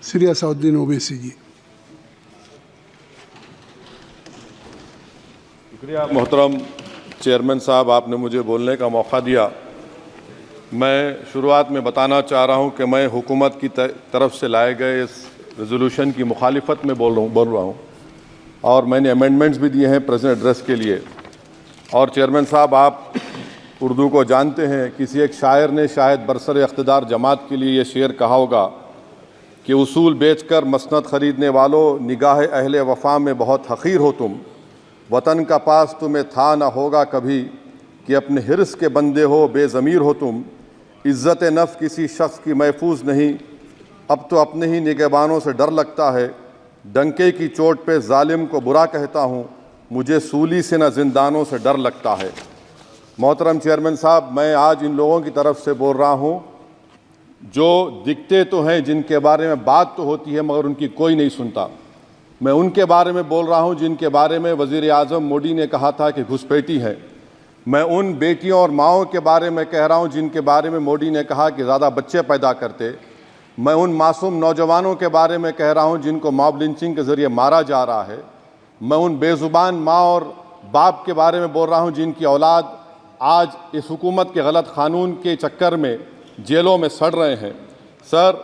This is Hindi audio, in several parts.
श्री असाउद्दीन ओवैसी जी। शुक्रिया मोहतरम चेयरमैन साहब, आपने मुझे बोलने का मौका दिया। मैं शुरुआत में बताना चाह रहा हूं कि मैं हुकूमत की तरफ से लाए गए इस रेजोल्यूशन की मुखालिफत में बोल रहा हूं और मैंने अमेंडमेंट्स भी दिए हैं प्रेजेंट एड्रेस के लिए। और चेयरमैन साहब, आप उर्दू को जानते हैं, किसी एक शायर ने शायद बरसर इख्तिदार जमात के लिए ये शेर कहा होगा कि उसूल बेचकर मसनद ख़रीदने वालों, निगाह अहले वफ़ा में बहुत हक़ीर हो तुम, वतन का पास तुम्हें था ना होगा कभी, कि अपने हिर्स के बंदे हो बेज़मीर हो तुम, इज़्ज़त नफ्स किसी शख्स की महफूज नहीं, अब तो अपने ही निगहबानों से डर लगता है, डंके की चोट पे जालिम को बुरा कहता हूँ, मुझे सूली से न जिंदानों से डर लगता है। मोहतरम चेयरमैन साहब, मैं आज इन लोगों की तरफ से बोल रहा हूँ जो दिखते तो हैं, जिनके बारे में बात तो होती है मगर उनकी कोई नहीं सुनता। मैं उनके बारे में बोल रहा हूँ जिनके बारे में वज़ीर आज़म मोदी ने कहा था कि घुसपैठी है। मैं उन बेटियों और माओं के बारे में कह रहा हूँ जिनके बारे में मोदी ने कहा कि ज़्यादा बच्चे पैदा करते। मैं उन मासूम नौजवानों के बारे में कह रहा हूँ जिनको मॉब लिंचिंग के ज़रिए मारा जा रहा है। मैं उन बेज़ुबान माँ और बाप के बारे में बोल रहा हूँ जिनकी औलाद आज इस हुकूमत के गलत क़ानून के चक्कर में जेलों में सड़ रहे हैं। सर,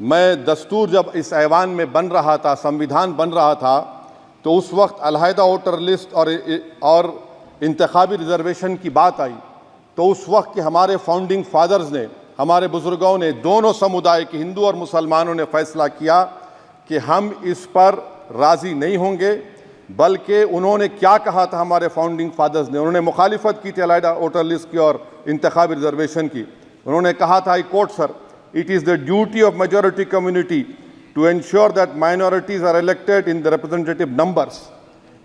मैं दस्तूर जब इस ऐवान में बन रहा था, संविधान बन रहा था, तो उस वक्त अलहदा वोटर लिस्ट और इंतखाबी रिजर्वेशन की बात आई, तो उस वक्त के हमारे फाउंडिंग फादर्स ने, हमारे बुज़ुर्गों ने, दोनों समुदाय के हिंदू और मुसलमानों ने फ़ैसला किया कि हम इस पर राज़ी नहीं होंगे। बल्कि उन्होंने क्या कहा था हमारे फाउंडिंग फादर्स ने, उन्होंने मुखालिफत की थी अलहदा वोटर लिस्ट की और इंतखाबी रिजर्वेशन की। उन्होंने कहा था, I quote sir, it is the duty of majority community to ensure that minorities are elected in the representative numbers.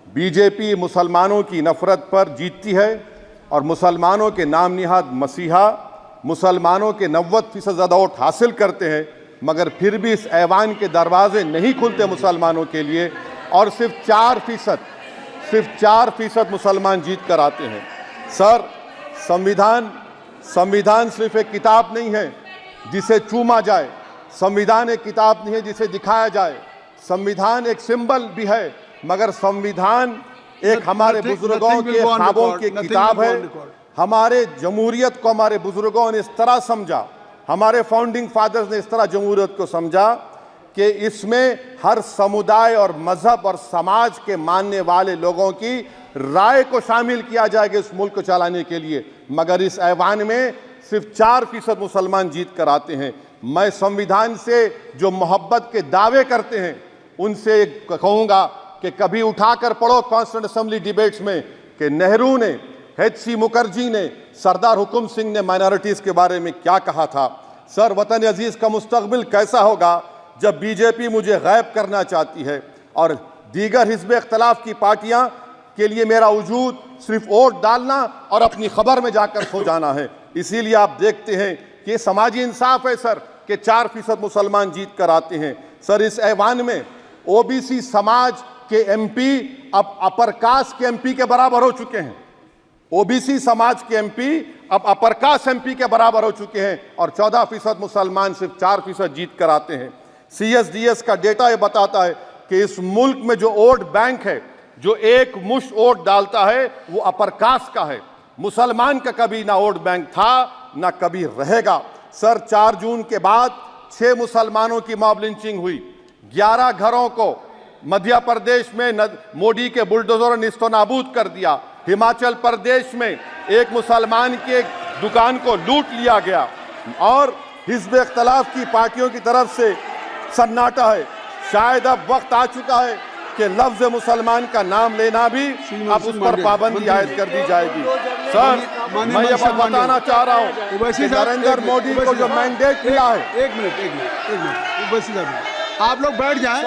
BJP मुसलमानों की नफरत पर जीतती है और मुसलमानों के नाम निहाद मसीहा मुसलमानों के 90% ज़्यादा वोट हासिल करते हैं, मगर फिर भी इस ऐवान के दरवाजे नहीं खुलते मुसलमानों के लिए और सिर्फ 4% मुसलमान जीत कर आते हैं। सर, संविधान सिर्फ एक किताब नहीं है जिसे चूमा जाए, संविधान एक किताब नहीं है जिसे दिखाया जाए, संविधान एक सिंबल भी है, मगर संविधान एक हमारे बुजुर्गों के ख्वाबों की किताब है। हमारे जमहूरियत को हमारे बुजुर्गों ने इस तरह समझा, हमारे फाउंडिंग फादर्स ने इस तरह जमहूरियत को समझा कि इसमें हर समुदाय और मजहब और समाज के मानने वाले लोगों की राय को शामिल किया जाएगा इस मुल्क को चलाने के लिए, मगर इस ऐवान में सिर्फ 4% मुसलमान जीत कर आते हैं। मैं संविधान से जो मोहब्बत के दावे करते हैं उनसे कहूँगा कि कभी उठाकर पढ़ो कॉन्स्टिट्यूंट असेंबली डिबेट्स में कि नेहरू ने, एच.सी. मुखर्जी ने, सरदार हुकुम सिंह ने माइनॉरिटीज़ के बारे में क्या कहा था। सर, वतन अजीज़ का मुस्तकबिल कैसा होगा जब बीजेपी मुझे गायब करना चाहती है और दीगर हिज़्ब इख्तिलाफ की पार्टियां के लिए मेरा वजूद सिर्फ वोट डालना और अपनी खबर में जाकर सो जाना है। इसीलिए आप देखते हैं कि ये समाजी इंसाफ है सर कि 4% मुसलमान जीत कर आते हैं। सर, इस ऐवान में ओबीसी समाज के एमपी अब अपर कास्ट के एमपी के बराबर हो चुके हैं। ओबीसी समाज के एमपी अब अपर कास्ट एमपी के बराबर हो चुके हैं और 14% मुसलमान सिर्फ 4% जीत कर आते हैं। CSDS का डेटा ये बताता है कि इस मुल्क में जो वोट बैंक है, जो एक मुश्त वोट डालता है, वो अपर कास्ट का है। मुसलमान का कभी ना वोट बैंक था ना कभी रहेगा। सर, 4 जून के बाद 6 मुसलमानों की मॉब लिंचिंग हुई, 11 घरों को मध्य प्रदेश में मोदी के बुलडोजर ने निस्तो नाबूद कर दिया। हिमाचल प्रदेश में एक मुसलमान की एक दुकान को लूट लिया गया और हिज़्ब इख्तिलाफ की पार्टियों की तरफ से सन्नाटा है। शायद अब वक्त आ चुका है कि लफ्ज़ मुसलमान का नाम लेना भी अब उस पर पाबंदी आयद कर दी जाएगी। सर, मैं ये बात बताना चाह रहा हूँ कि नरेंद्र मोदी को जो मैंडेट मिला है। एक मिनट ओवैसी साहब, आप लोग बैठ जाएं,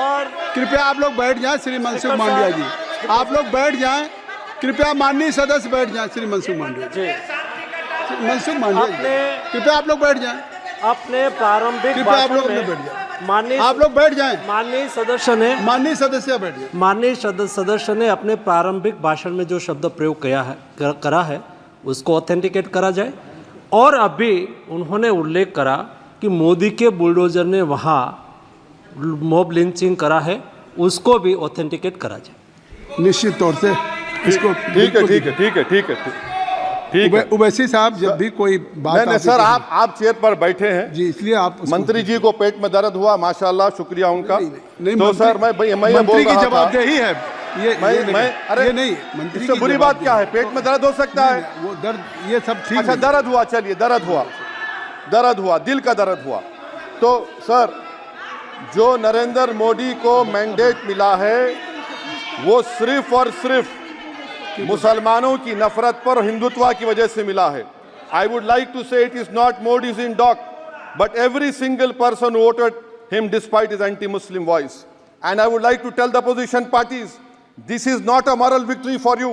कृपया आप लोग बैठ जाएं। श्री मनसुख मांडविया जी, आप लोग बैठ जाएं, कृपया माननीय सदस्य बैठ जाएं। श्री मनसुख मांडविया जी, कृपया आप लोग बैठ जाएं। अपने प्रारंभिक आप लोग बैठ जाएं, आप लोग बैठ जाएं। माननीय सदस्य ने अपने प्रारंभिक भाषण में जो शब्द प्रयोग करा है उसको ऑथेंटिकेट करा जाए। और अभी उन्होंने उल्लेख करा कि मोदी के बुलडोजर ने वहाँ मॉब लिंचिंग करा है उसको भी ऑथेंटिकेट करा जाए। निश्चित तौर से इसको ठीक है। उवैसी साहब जब भी कोई बात नहीं सर, आप चेयर पर बैठे हैं जी, इसलिए आप मंत्री जी को पेट में दर्द हुआ, माशाल्लाह, शुक्रिया उनका। नहीं, तो सर मैं ये बोल रहा था, जवाबदेही है अरे ये नहीं, मंत्री इससे बुरी बात क्या है? पेट में दर्द हो सकता है, वो दर्द ये सब ठीक। अच्छा दर्द हुआ, चलिए दर्द हुआ, दिल का दर्द हुआ। तो सर जो नरेंद्र मोदी को मैंडेट मिला है वो सिर्फ और सिर्फ मुसलमानों की नफरत पर हिंदुत्व की वजह से मिला है। I would like to say it is not Modi's in dock but every single person voted him despite his anti Muslim voice. And I would like to tell the position parties, this is not a moral victory for you,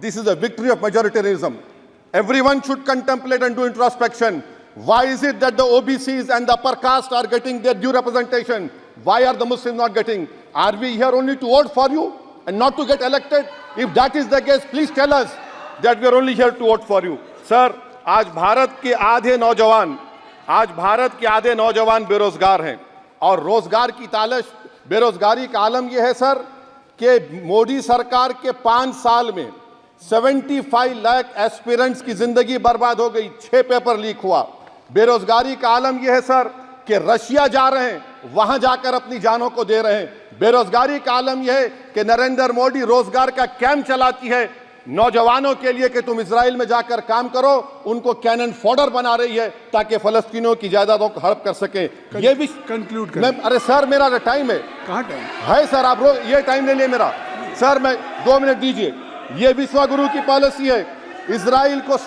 this is a victory of majoritarianism. Everyone should contemplate and do introspection. Why is it that the OBCs and the upper caste are getting their due representation? Why are the Muslims not getting? Are we here only to vote for you and not to get elected? If that is the case, please tell us that we are only here to vote for you. Sir, आज भारत के आधे नौजवान बेरोजगार हैं और रोजगार की तालाश, बेरोजगारी का आलम यह है सर कि मोदी सरकार के 5 साल में 75 लाख एस्पिरेंट्स की जिंदगी बर्बाद हो गई, 6 पेपर लीक हुआ। बेरोजगारी का आलम यह है सर कि रशिया जा रहे हैं, वहां जाकर अपनी जानों को दे रहे हैं। बेरोजगारी का आलम यह है कि नरेंद्र मोदी रोजगार का कैंप चलाती है नौजवानों के लिए कि तुम इजराइल में जाकर काम करो, उनको कैनन फॉडर बना रही है ताकि फलस्तीनियों की जायदादों को हड़प कर सके। ये भी कंक्लूड कर। अरे सर मेरा टाइम है, कहाँ टाइम है सर? आप ये टाइम ले लिए मेरा सर, मैं 2 मिनट दीजिए। ये विश्वगुरु की पॉलिसी है, इजराइल को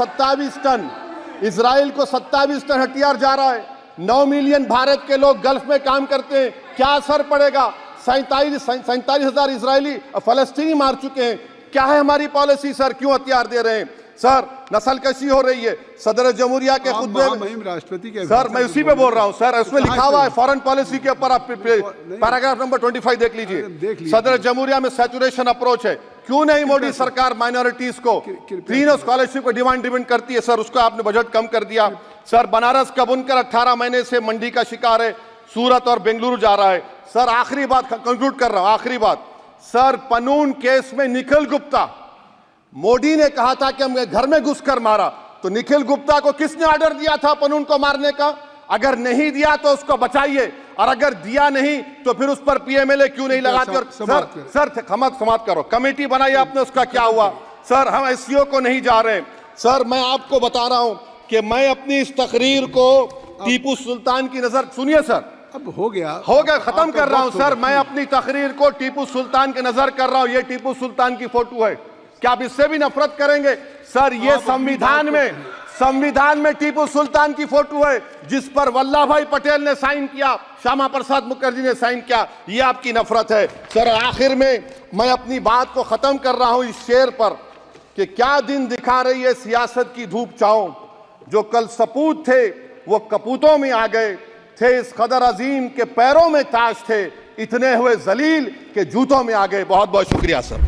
27 टन हथियार जा रहा है। 9 मिलियन भारत के लोग गल्फ में काम करते हैं, क्या असर पड़ेगा? 47,000 इजरायली फलस्तीनी मार चुके हैं। क्या है हमारी पॉलिसी सर? क्यों हथियार दे रहे हैं सर? नस्लकशी हो रही है। सदर जमहूरिया के खुतबे में राष्ट्रपति के सर, मैं उसी पे बोल रहा हूं सर, उसमें लिखा हुआ है फॉरेन पॉलिसी के ऊपर, आप पैराग्राफ नंबर 25 देख लीजिए। सदर जमहूरिया में सैचुरेशन अप्रोच है। क्यों नहीं मोदी सरकार माइनॉरिटीज को क्लीन स्कॉलरशिप को डिमांड करती है सर? उसको आपने बजट कम कर दिया सर। बनारस का बुनकर 18 महीने से मंडी का शिकार है, सूरत और बेंगलुरु जा रहा है सर। आखिरी बात कंक्लूड कर रहा हूं, आखिरी बात सर, पनून केस में निखिल गुप्ता, मोदी ने कहा था कि हम घर में घुसकर मारा, तो निखिल गुप्ता को किसने ऑर्डर दिया था पनून को मारने का? अगर नहीं दिया तो उसको बचाइए, और अगर दिया नहीं तो फिर उस पर पीएमएलए क्यों नहीं लगाते? सर समाप्त करो। कमेटी बनाई आपने, उसका क्या हुआ सर? हम एससीओ को नहीं जा रहे सर। मैं आपको बता रहा हूं कि मैं अपनी इस तकरीर को टीपू सुल्तान की नजर, सुनिए सर, अब हो गया खत्म कर रहा हूं सर। मैं अपनी तकरीर को टीपू सुल्तान की नजर कर रहा हूं। ये टीपू सुल्तान की फोटो है, क्या आप इससे भी नफरत करेंगे सर? ये संविधान में टीपू सुल्तान की फोटो है जिस पर वल्लभ भाई पटेल ने साइन किया, श्यामा प्रसाद मुखर्जी ने साइन किया। ये आपकी नफरत है सर। आखिर में मैं अपनी बात को खत्म कर रहा हूं इस शेर पर कि क्या दिन दिखा रही है सियासत की धूप छांव। जो कल सपूत थे वो कपूतों में आ गए, थे इस कदर अजीम के पैरों में ताज थे, इतने हुए जलील के जूतों में आ गए। बहुत बहुत शुक्रिया सर।